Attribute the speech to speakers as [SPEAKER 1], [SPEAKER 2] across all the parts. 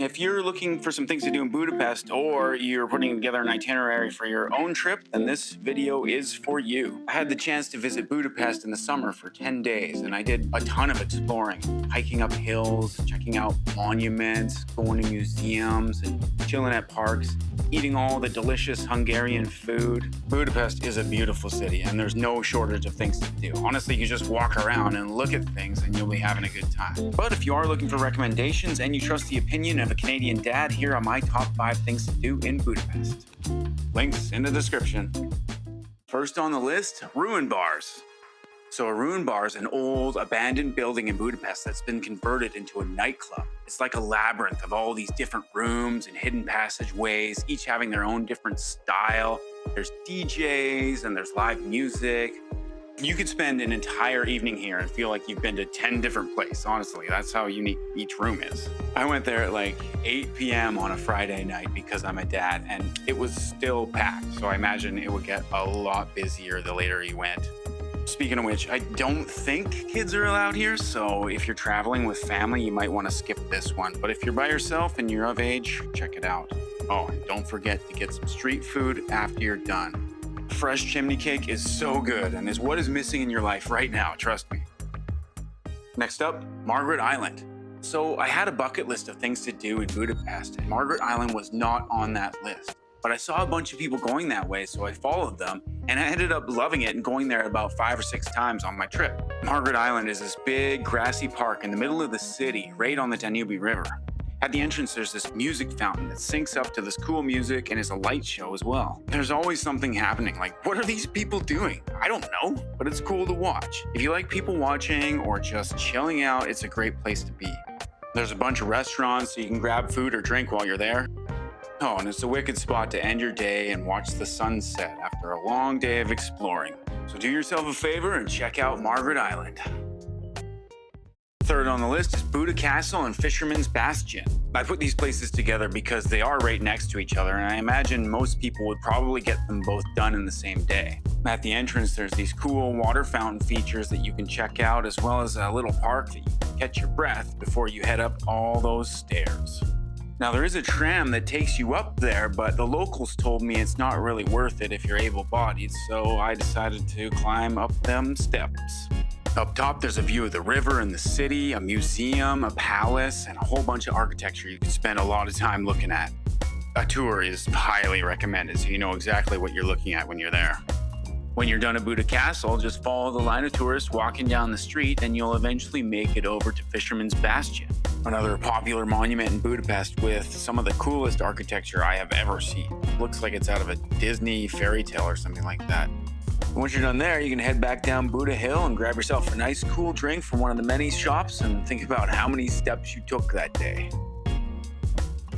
[SPEAKER 1] If you're looking for some things to do in Budapest or you're putting together an itinerary for your own trip, then this video is for you. I had the chance to visit Budapest in the summer for 10 days and I did a ton of exploring, hiking up hills, checking out monuments, going to museums and chilling at parks, eating all the delicious Hungarian food. Budapest is a beautiful city and there's no shortage of things to do. Honestly, you just walk around and look at things and you'll be having a good time. But if you are looking for recommendations and you trust the opinion of a Canadian dad, here are my top 5 things to do in Budapest. Links in the description. First on the list, ruin bars. So a ruin bar is an old, abandoned building in Budapest that's been converted into a nightclub. It's like a labyrinth of all these different rooms and hidden passageways, each having their own different style. There's DJs and there's live music. You could spend an entire evening here and feel like you've been to 10 different places. Honestly, that's how unique each room is. I went there at like 8 p.m. on a Friday night because I'm a dad, and it was still packed. So I imagine it would get a lot busier the later you went. Speaking of which, I don't think kids are allowed here, so if you're traveling with family, you might want to skip this one. But if you're by yourself and you're of age, check it out. Oh, and don't forget to get some street food after you're done. Fresh chimney cake is so good and is what is missing in your life right now, trust me. Next up, Margaret Island. So I had a bucket list of things to do in Budapest, and Margaret Island was not on that list. But I saw a bunch of people going that way, so I followed them, and I ended up loving it and going there about 5 or 6 times on my trip. Margaret Island is this big grassy park in the middle of the city, right on the Danube River. At the entrance, there's this music fountain that syncs up to this cool music and is a light show as well. There's always something happening, like what are these people doing? I don't know, but it's cool to watch. If you like people watching or just chilling out, it's a great place to be. There's a bunch of restaurants so you can grab food or drink while you're there. Oh, and it's a wicked spot to end your day and watch the sunset after a long day of exploring. So do yourself a favor and check out Margaret Island. Third on the list is Buda Castle and Fisherman's Bastion. I put these places together because they are right next to each other, and I imagine most people would probably get them both done in the same day. At the entrance, there's these cool water fountain features that you can check out, as well as a little park that you can catch your breath before you head up all those stairs. Now, there is a tram that takes you up there, but the locals told me it's not really worth it if you're able-bodied, so I decided to climb up them steps. Up top, there's a view of the river and the city, a museum, a palace, and a whole bunch of architecture you can spend a lot of time looking at. A tour is highly recommended, so you know exactly what you're looking at when you're there. When you're done at Buda Castle, just follow the line of tourists walking down the street, and you'll eventually make it over to Fisherman's Bastion, another popular monument in Budapest with some of the coolest architecture I have ever seen. Looks like it's out of a Disney fairy tale or something like that. Once you're done there, you can head back down Buda Hill and grab yourself a nice cool drink from one of the many shops and think about how many steps you took that day.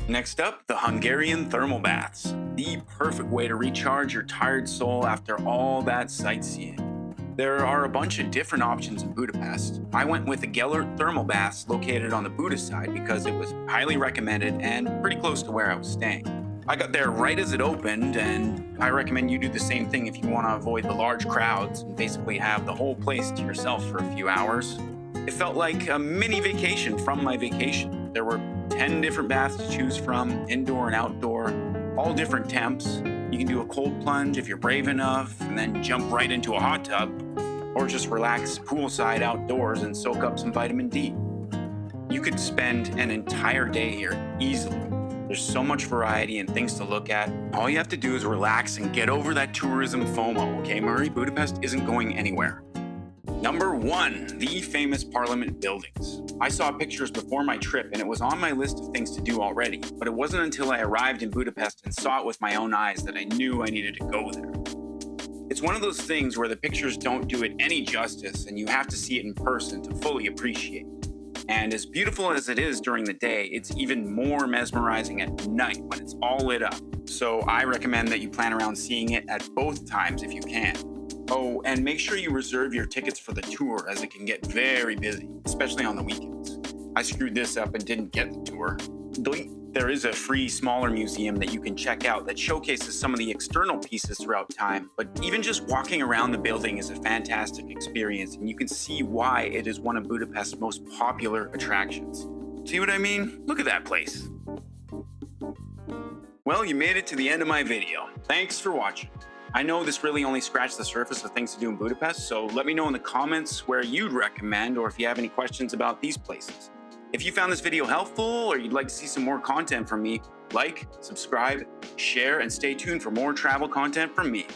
[SPEAKER 1] Next up, the Hungarian thermal baths. The perfect way to recharge your tired soul after all that sightseeing. There are a bunch of different options in Budapest. I went with the Gellért thermal baths located on the Buda side because it was highly recommended and pretty close to where I was staying. I got there right as it opened, and I recommend you do the same thing if you want to avoid the large crowds and basically have the whole place to yourself for a few hours. It felt like a mini vacation from my vacation. There were 10 different baths to choose from, indoor and outdoor, all different temps. You can do a cold plunge if you're brave enough, and then jump right into a hot tub, or just relax poolside outdoors and soak up some vitamin D. You could spend an entire day here easily. There's so much variety and things to look at. All you have to do is relax and get over that tourism FOMO, okay, Murray? Budapest isn't going anywhere. Number 1, the famous Parliament buildings. I saw pictures before my trip and it was on my list of things to do already, but it wasn't until I arrived in Budapest and saw it with my own eyes that I knew I needed to go there. It's one of those things where the pictures don't do it any justice and you have to see it in person to fully appreciate it. And as beautiful as it is during the day, it's even more mesmerizing at night when it's all lit up. So I recommend that you plan around seeing it at both times if you can. Oh, and make sure you reserve your tickets for the tour as it can get very busy, especially on the weekends. I screwed this up and didn't get the tour. There is a free smaller museum that you can check out that showcases some of the external pieces throughout time, but even just walking around the building is a fantastic experience and you can see why it is one of Budapest's most popular attractions. See what I mean? Look at that place. Well, you made it to the end of my video. Thanks for watching. I know this really only scratched the surface of things to do in Budapest, so let me know in the comments where you'd recommend or if you have any questions about these places. If you found this video helpful or you'd like to see some more content from me, like, subscribe, share, and stay tuned for more travel content from me.